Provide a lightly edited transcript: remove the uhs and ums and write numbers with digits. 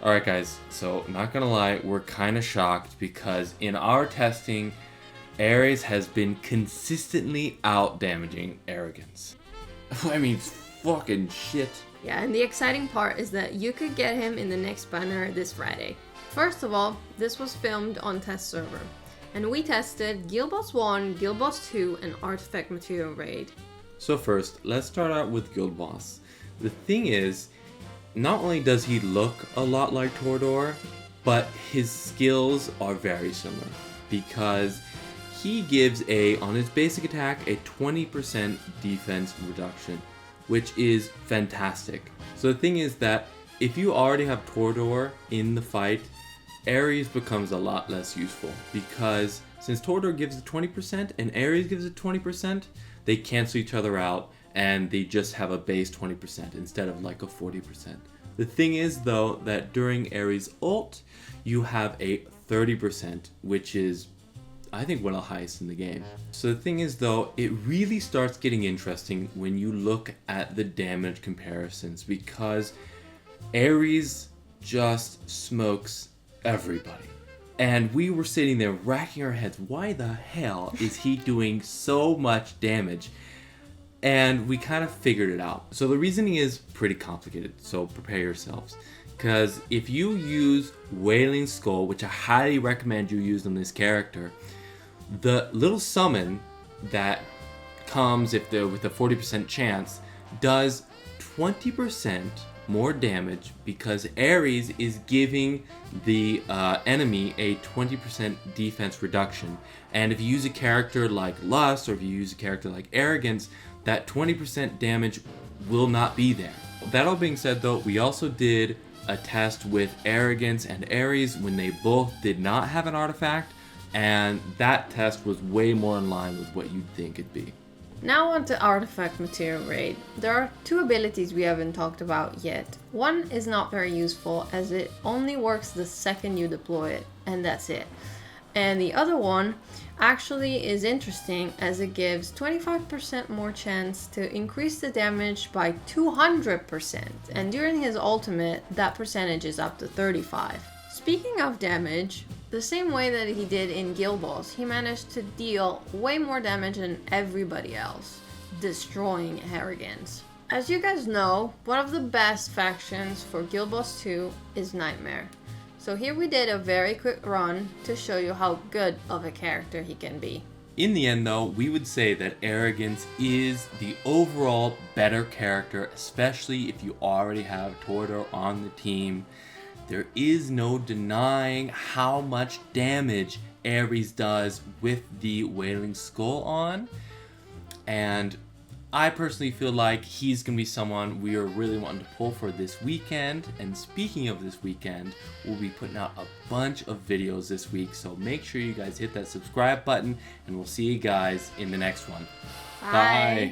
Alright guys, so not gonna lie, we're kind of shocked because in our testing, Ares has been consistently out damaging Arrogance. I mean, fucking shit. Yeah, and the exciting part is that you could get him in the next banner this Friday. First of all, this was filmed on test server, and we tested Guild Boss 1, Guild Boss 2, and Artifact Material Raid. So first, let's start out with Guild Boss. The thing is, not only does he look a lot like Tordor, but his skills are very similar because he gives on his basic attack, a 20% defense reduction, which is fantastic. So the thing is that if you already have Tordor in the fight, Ares becomes a lot less useful because since Tordor gives it 20% and Ares gives it 20%, they cancel each other out and they just have a base 20% instead of like a 40%. The thing is though that during Ares ult, you have a 30%, which is I think one of the highest in the game. So the thing is though, it really starts getting interesting when you look at the damage comparisons because Ares just smokes everybody. And we were sitting there racking our heads, why the hell is he doing so much damage? And we kind of figured it out. So the reasoning is pretty complicated, so prepare yourselves. Because if you use Wailing Skull, which I highly recommend you use on this character, the little summon that comes with a 40% chance does 20% more damage because Ares is giving the enemy a 20% defense reduction. And if you use a character like Lust or if you use a character like Arrogance, that 20% damage will not be there. That all being said though, we also did a test with Arrogance and Ares when they both did not have an artifact, and that test was way more in line with what you'd think it'd be. Now on to Artifact Material Raid. There are two abilities we haven't talked about yet. One is not very useful as it only works the second you deploy it, and that's it. And the other one actually is interesting as it gives 25% more chance to increase the damage by 200%. And during his ultimate, that percentage is up to 35. Speaking of damage, the same way that he did in Guild Boss, he managed to deal way more damage than everybody else, destroying Arrogance. As you guys know, one of the best factions for Guild Boss 2 is Nightmare. So here we did a very quick run to show you how good of a character he can be. In the end though, we would say that Arrogance is the overall better character, especially if you already have Tordor on the team. There is no denying how much damage Ares does with the Wailing Skull on. And I personally feel like he's going to be someone we are really wanting to pull for this weekend. And speaking of this weekend, we'll be putting out a bunch of videos this week. So make sure you guys hit that subscribe button and we'll see you guys in the next one. Bye.